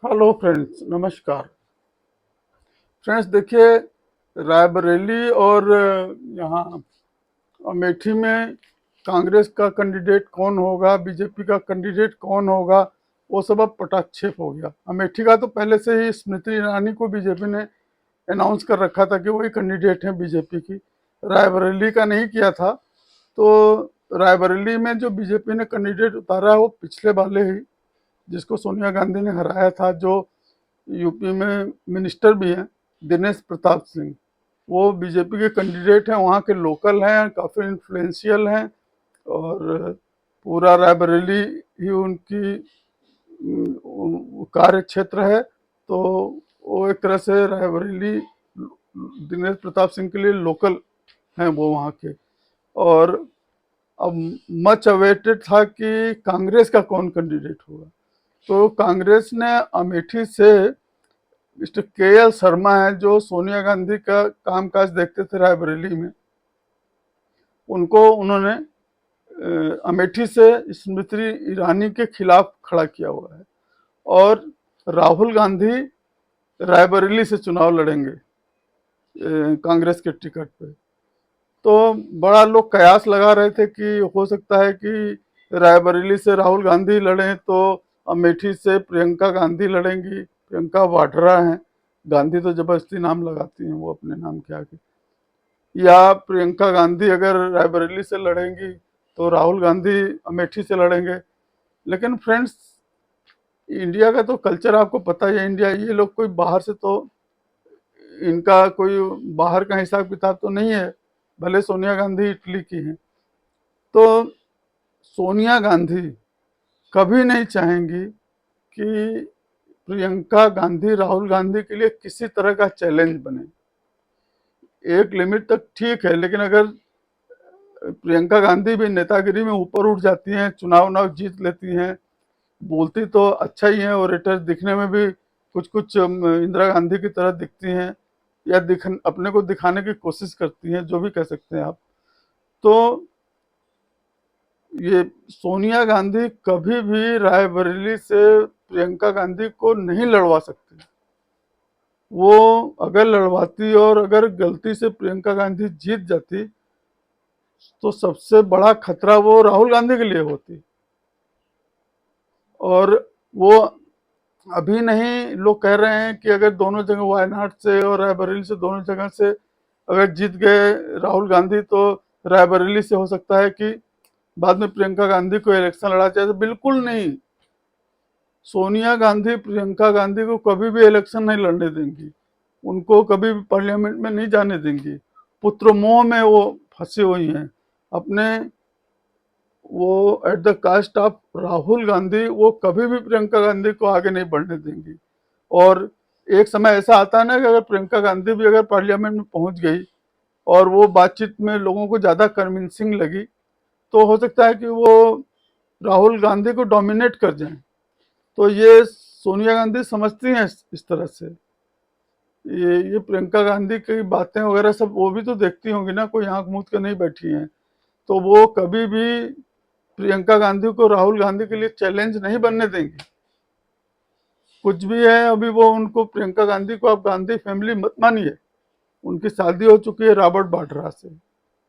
Hello friends, नमस्कार। Friends देखिए, रायबरेली और यहाँ अमेठी में कांग्रेस का कैंडिडेट कौन होगा, बीजेपी का कैंडिडेट कौन होगा, वो सब अब पटाक्षेप हो गया। अमेठी का तो पहले से ही स्मृति ईरानी को बीजेपी ने अनाउंस कर रखा था कि वही कैंडिडेट है बीजेपी की। रायबरेली का नहीं किया था। तो रायबरेली में जो बीजेपी ने कैंडिडेट उतारा है वो पिछले वाले ही, जिसको सोनिया गांधी ने हराया था, जो यूपी में मिनिस्टर भी हैं, दिनेश प्रताप सिंह। वो बीजेपी के कैंडिडेट हैं, वहाँ के लोकल हैं, काफ़ी इन्फ्लुएंशियल हैं और पूरा रायबरेली ही उनकी कार्य क्षेत्र है। तो वो एक तरह से रायबरेली दिनेश प्रताप सिंह के लिए लोकल हैं वो वहाँ के। और अब मच अवेटेड था कि कांग्रेस का कौन कैंडिडेट होगा। तो कांग्रेस ने अमेठी से मिस्टर के एल शर्मा है, जो सोनिया गांधी का कामकाज देखते थे रायबरेली में, उनको उन्होंने अमेठी से स्मृति ईरानी के खिलाफ खड़ा किया हुआ है। और राहुल गांधी रायबरेली से चुनाव लड़ेंगे कांग्रेस के टिकट पे। तो बड़ा लोग कयास लगा रहे थे कि हो सकता है कि रायबरेली से राहुल गांधी लड़ें तो अमेठी से प्रियंका गांधी लड़ेंगी। प्रियंका वाड्रा हैं, गांधी तो जबरदस्ती नाम लगाती हैं वो अपने नाम के आगे। या प्रियंका गांधी अगर रायबरेली से लड़ेंगी तो राहुल गांधी अमेठी से लड़ेंगे। लेकिन फ्रेंड्स, इंडिया का तो कल्चर आपको पता ही है। इंडिया, ये लोग कोई बाहर से तो, इनका कोई बाहर का हिसाब किताब तो नहीं है। भले सोनिया गांधी इटली की हैं, तो सोनिया गांधी कभी नहीं चाहेंगी कि प्रियंका गांधी राहुल गांधी के लिए किसी तरह का चैलेंज बने। एक लिमिट तक ठीक है, लेकिन अगर प्रियंका गांधी भी नेतागिरी में ऊपर उठ जाती हैं, चुनाव उनाव जीत लेती हैं, बोलती तो अच्छा ही है, ओरेटर दिखने में भी कुछ कुछ इंदिरा गांधी की तरह दिखती हैं, या अपने को दिखाने की कोशिश करती हैं, जो भी कह सकते हैं आप। तो ये सोनिया गांधी कभी भी रायबरेली से प्रियंका गांधी को नहीं लड़वा सकती। वो अगर लड़वाती और अगर गलती से प्रियंका गांधी जीत जाती तो सबसे बड़ा खतरा वो राहुल गांधी के लिए होती। और वो अभी नहीं, लोग कह रहे हैं कि अगर दोनों जगह वायनाड से और रायबरेली से, दोनों जगह से अगर जीत गए राहुल गांधी, तो रायबरेली से हो सकता है कि बाद में प्रियंका गांधी को इलेक्शन लड़ा जाए। तो बिल्कुल नहीं, सोनिया गांधी प्रियंका गांधी को कभी भी इलेक्शन नहीं लड़ने देंगी, उनको कभी भी पार्लियामेंट में नहीं जाने देंगी। पुत्र मोह में वो फंसी हुई हैं अपने। वो at the cost of Rahul Gandhi वो कभी भी प्रियंका गांधी को आगे नहीं बढ़ने देंगी। और एक समय ऐसा आता है ना कि अगर प्रियंका गांधी भी अगर पार्लियामेंट में पहुंच गई और वो बातचीत में लोगों को ज़्यादा कन्विंसिंग लगी, तो हो सकता है कि वो राहुल गांधी को डोमिनेट कर जाएं। तो ये सोनिया गांधी समझती हैं इस तरह से। ये प्रियंका गांधी की बातें वगैरह सब वो भी तो देखती होंगी ना, कोई आंख मूंद के नहीं बैठी हैं। तो वो कभी भी प्रियंका गांधी को राहुल गांधी के लिए चैलेंज नहीं बनने देंगी। कुछ भी है, अभी वो उनको, प्रियंका गांधी को आप गांधी फैमिली मत मानिए। उनकी शादी हो चुकी है रॉबर्ट वाड्रा से,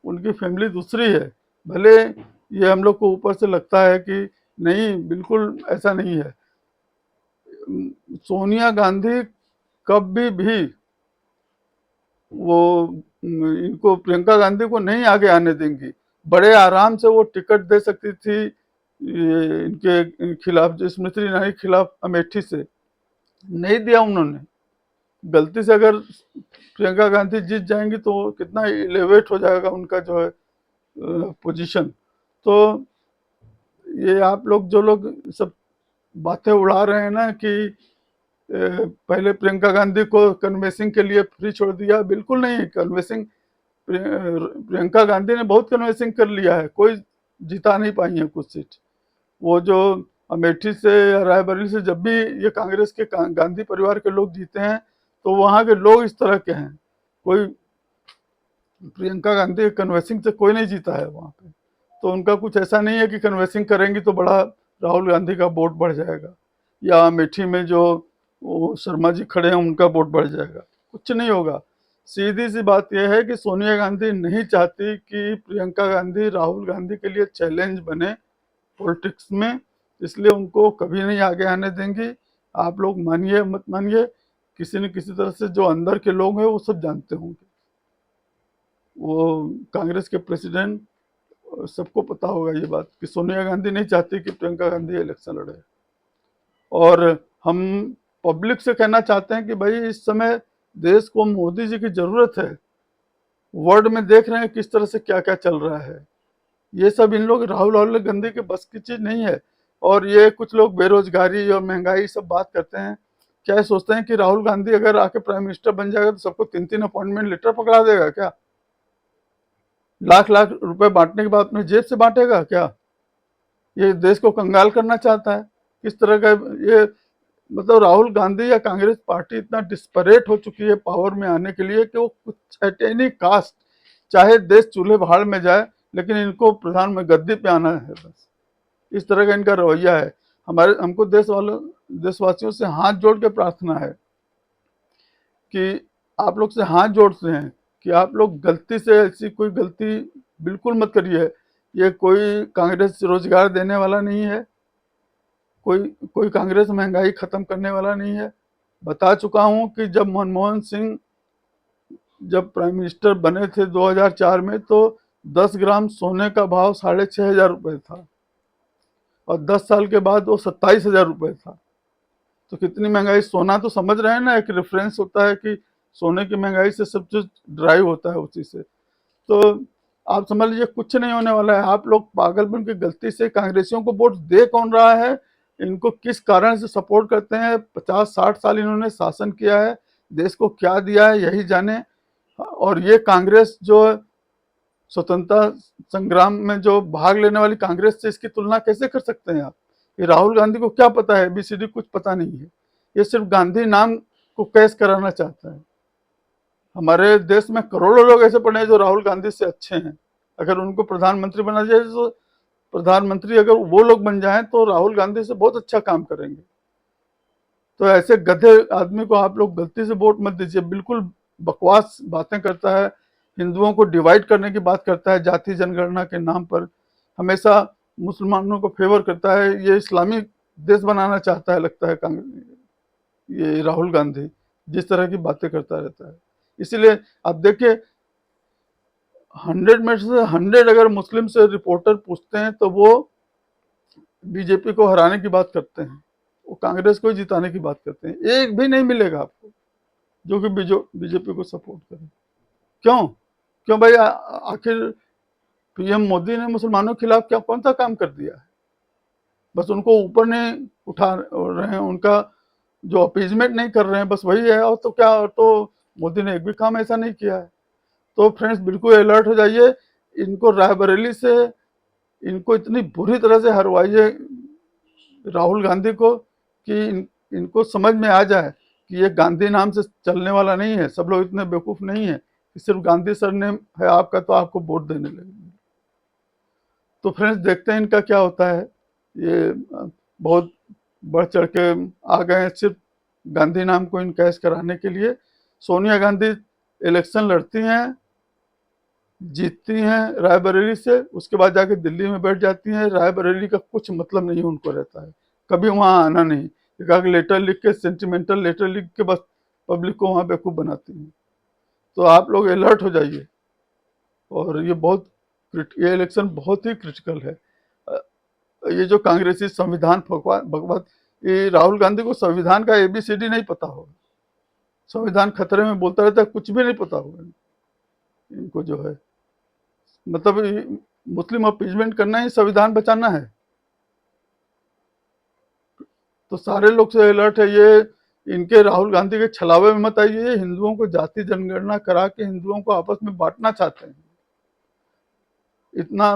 उनकी फैमिली दूसरी है। भले ये हम लोग को ऊपर से लगता है कि नहीं, बिल्कुल ऐसा नहीं है। सोनिया गांधी कभी भी वो इनको, प्रियंका गांधी को नहीं आगे आने देंगी। बड़े आराम से वो टिकट दे सकती थी इनके खिलाफ, जो स्मृति ईरानी के खिलाफ अमेठी से, नहीं दिया उन्होंने। गलती से अगर प्रियंका गांधी जीत जाएंगी तो कितना इलेवेट हो जाएगा उनका जो है पोजीशन। तो ये आप लोग जो लोग सब बातें उड़ा रहे हैं ना कि पहले प्रियंका गांधी को कन्वेंसिंग के लिए फ्री छोड़ दिया, बिल्कुल नहीं। कन्वेंसिंग, प्रियंका गांधी ने बहुत कन्वेंसिंग कर लिया है, कोई जिता नहीं पाई है कुछ सीट। वो जो अमेठी से या रायबरेली से जब भी ये कांग्रेस के गांधी परिवार के लोग जीते हैं, तो वहाँ के लोग इस तरह के हैं। कोई प्रियंका गांधी कन्वेंसिंग से कोई नहीं जीता है वहाँ पे। तो उनका कुछ ऐसा नहीं है कि कन्वेंसिंग करेंगी तो बड़ा राहुल गांधी का वोट बढ़ जाएगा। या अमेठी में जो वो शर्मा जी खड़े हैं उनका वोट बढ़ जाएगा, कुछ नहीं होगा। सीधी सी बात यह है कि सोनिया गांधी नहीं चाहती कि प्रियंका गांधी राहुल गांधी के लिए चैलेंज बने पॉलिटिक्स में, इसलिए उनको कभी नहीं आगे आने देंगी। आप लोग मानिए मत मानिए, किसी न किसी तरह से जो अंदर के लोग हैं वो सब जानते होंगे। वो कांग्रेस के प्रेसिडेंट, सबको पता होगा ये बात कि सोनिया गांधी नहीं चाहती कि प्रियंका गांधी इलेक्शन लड़े। और हम पब्लिक से कहना चाहते हैं कि भाई इस समय देश को मोदी जी की जरूरत है। वर्ल्ड में देख रहे हैं किस तरह से क्या क्या चल रहा है। ये सब इन लोग राहुल गांधी के बस की चीज नहीं है। और ये कुछ लोग बेरोजगारी और महंगाई सब बात करते हैं, क्या ये सोचते हैं कि राहुल गांधी अगर आके प्राइम मिनिस्टर बन जाएगा तो सबको 3-3 अपॉइंटमेंट लेटर पकड़ा देगा क्या? लाख लाख रुपए बांटने के बाद अपने जेब से बांटेगा क्या? ये देश को कंगाल करना चाहता है? किस तरह का ये, मतलब राहुल गांधी या कांग्रेस पार्टी इतना डिस्परेट हो चुकी है पावर में आने के लिए कि वो कुछ एट एनी कास्ट, चाहे देश चूल्हे भाड़ में जाए, लेकिन इनको प्रधान में गद्दी पे आना है बस। इस तरह का इनका रवैया है। हमको देशवासियों से हाथ जोड़ के प्रार्थना है कि आप लोग से हाथ जोड़ते हैं कि आप लोग गलती से ऐसी कोई गलती बिल्कुल मत करिए। ये कोई कांग्रेस रोजगार देने वाला नहीं है, कोई कोई कांग्रेस महंगाई खत्म करने वाला नहीं है। बता चुका हूं कि जब मनमोहन सिंह जब प्राइम मिनिस्टर बने थे 2004 में, तो 10 ग्राम सोने का भाव 6,500 रुपए था और 10 साल के बाद वो 27,000 रुपए था। तो कितनी महंगाई, सोना तो समझ रहे हैं ना, एक रेफरेंस होता है कि सोने की महंगाई से सब कुछ ड्राइव होता है उसी से। तो आप समझ लीजिए कुछ नहीं होने वाला है। आप लोग पागलपन की गलती से कांग्रेसियों को वोट दे कौन रहा है, इनको किस कारण से सपोर्ट करते हैं? 50-60 साल इन्होंने शासन किया है, देश को क्या दिया है यही जाने। और ये कांग्रेस जो स्वतंत्रता संग्राम में जो भाग लेने वाली कांग्रेस से इसकी तुलना कैसे कर सकते हैं आप? ये राहुल गांधी को क्या पता है? ABCD कुछ पता नहीं है। ये सिर्फ गांधी नाम को कैश कराना चाहता है। हमारे देश में करोड़ों लोग ऐसे पड़े हैं जो राहुल गांधी से अच्छे हैं। अगर उनको प्रधानमंत्री बना जाए तो प्रधानमंत्री अगर वो लोग बन जाएं तो राहुल गांधी से बहुत अच्छा काम करेंगे। तो ऐसे गधे आदमी को आप लोग गलती से वोट मत दीजिए। बिल्कुल बकवास बातें करता है, हिंदुओं को डिवाइड करने की बात करता है जाति जनगणना के नाम पर, हमेशा मुसलमानों को फेवर करता है। ये इस्लामिक देश बनाना चाहता है लगता है कांग्रेस, ये राहुल गांधी जिस तरह की बातें करता रहता है। इसीलिए आप देखिए 100 में से 100 अगर मुस्लिम से रिपोर्टर पूछते हैं तो वो बीजेपी को हराने की बात करते हैं, वो कांग्रेस को जिताने की बात करते हैं। एक भी नहीं मिलेगा आपको जो कि बीजेपी को सपोर्ट करे। क्यों? क्यों भाई? आखिर पीएम मोदी ने मुसलमानों के खिलाफ क्या कौन सा काम कर दिया है? बस उनको ऊपर नहीं उठा रहे हैं, उनका जो अपीजमेंट नहीं कर रहे हैं, बस वही है। और तो क्या, और तो मोदी ने एक भी काम ऐसा नहीं किया है। तो फ्रेंड्स बिल्कुल अलर्ट हो जाइए। इनको रायबरेली से इनको इतनी बुरी तरह से हरवाइए राहुल गांधी को कि इनको समझ में आ जाए कि ये गांधी नाम से चलने वाला नहीं है। सब लोग इतने बेवकूफ नहीं है कि सिर्फ गांधी सर ने है आपका तो आपको वोट देने लगेंगे। तो फ्रेंड्स देखते हैं इनका क्या होता है। ये बहुत बढ़ चढ़ के आ गए हैं सिर्फ गांधी नाम को इनकैश कराने के लिए। सोनिया गांधी इलेक्शन लड़ती हैं, जीतती हैं रायबरेली से, उसके बाद जाके दिल्ली में बैठ जाती हैं। रायबरेली का कुछ मतलब नहीं उनको रहता है, कभी वहां आना नहीं। एक लेटर लिख के, सेंटिमेंटल लेटर लिख के बस पब्लिक को वहां बेवकूफ बनाती हैं। तो आप लोग अलर्ट हो जाइए। और ये इलेक्शन बहुत ही क्रिटिकल है। ये जो कांग्रेसी संविधान भगवत, ये राहुल गांधी को संविधान का ABCD नहीं पता होगा, संविधान खतरे में बोलता रहता है, कुछ भी नहीं पता होगा इनको। जो है मतलब मुस्लिम अपीजमेंट करना ही संविधान बचाना है। तो सारे लोग से अलर्ट है ये, इनके राहुल गांधी के छलावे में मत आइए। ये हिंदुओं को जाति जनगणना करा के हिंदुओं को आपस में बांटना चाहते हैं। इतना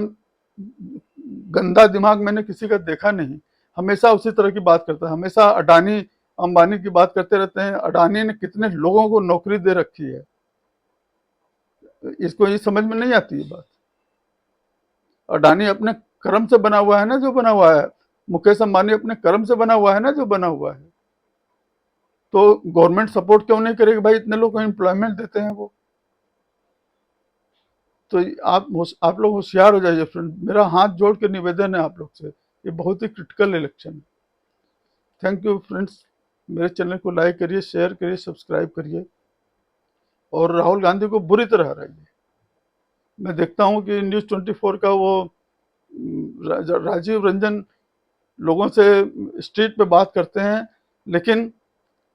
गंदा दिमाग मैंने किसी का देखा नहीं। हमेशा उसी तरह की बात करता है, हमेशा अडानी अंबानी की बात करते रहते हैं। अडानी ने कितने लोगों को नौकरी दे रखी है, इसको ये समझ में नहीं आती है बात। अडानी अपने कर्म से बना हुआ है ना जो बना हुआ है, मुकेश अंबानी अपने कर्म से बना हुआ है ना जो बना हुआ है। तो गवर्नमेंट सपोर्ट क्यों नहीं करेगी भाई, इतने लोग को एम्प्लॉयमेंट देते हैं वो। तो आप लोग होशियार हो जाइए फ्रेंड, मेरा हाथ जोड़ के निवेदन है आप लोग से, ये बहुत ही क्रिटिकल इलेक्शन है। थैंक यू फ्रेंड्स, मेरे चैनल को लाइक करिए, शेयर करिए, सब्सक्राइब करिए और राहुल गांधी को बुरी तरह हराइए। मैं देखता हूँ कि न्यूज़ 24 का वो राजीव रंजन लोगों से स्ट्रीट पे बात करते हैं, लेकिन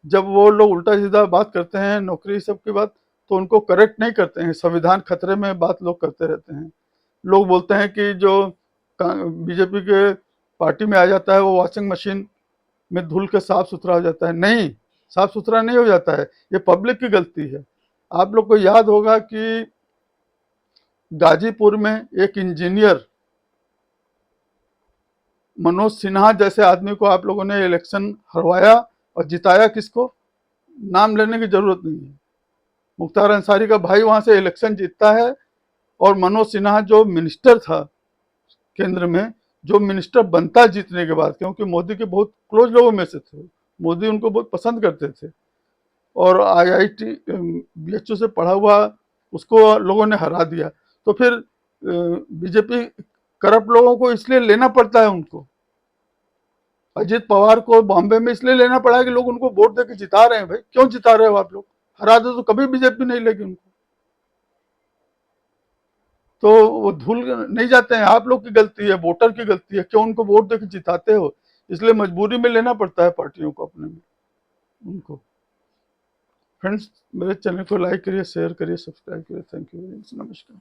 जब वो लोग उल्टा सीधा बात करते हैं नौकरी सब की बात, तो उनको करेक्ट नहीं करते हैं। संविधान खतरे में बात लोग करते रहते हैं। लोग बोलते हैं कि जो बीजेपी के पार्टी में आ जाता है वो वॉशिंग मशीन में धुल के साफ सुथरा हो जाता है। नहीं, साफ सुथरा नहीं हो जाता है, ये पब्लिक की गलती है। आप लोग को याद होगा कि गाजीपुर में एक इंजीनियर मनोज सिन्हा जैसे आदमी को आप लोगों ने इलेक्शन हरवाया और जिताया किसको, नाम लेने की जरूरत नहीं है। मुख्तार अंसारी का भाई वहां से इलेक्शन जीतता है और मनोज सिन्हा जो मिनिस्टर था केंद्र में, जो मिनिस्टर बनता जीतने के बाद, क्योंकि मोदी के बहुत क्लोज लोगों में से थे, मोदी उनको बहुत पसंद करते थे, और IIT BHU से पढ़ा हुआ उसको लोगों ने हरा दिया। तो फिर बीजेपी करप्ट लोगों को इसलिए लेना पड़ता है उनको। अजीत पवार को बॉम्बे में इसलिए लेना पड़ा है कि लोग उनको वोट देकर जिता रहे हैं। भाई क्यों जिता रहे हो आप लोग, हरा दो तो कभी बीजेपी नहीं लेगी उनको। तो वो धूल नहीं जाते हैं, आप लोग की गलती है, वोटर की गलती है, क्यों उनको वोट देकर जिताते हो। इसलिए मजबूरी में लेना पड़ता है पार्टियों को अपने में उनको। फ्रेंड्स, मेरे चैनल को लाइक करिए, शेयर करिए, सब्सक्राइब करिए। थैंक यू वेरी मच, नमस्कार।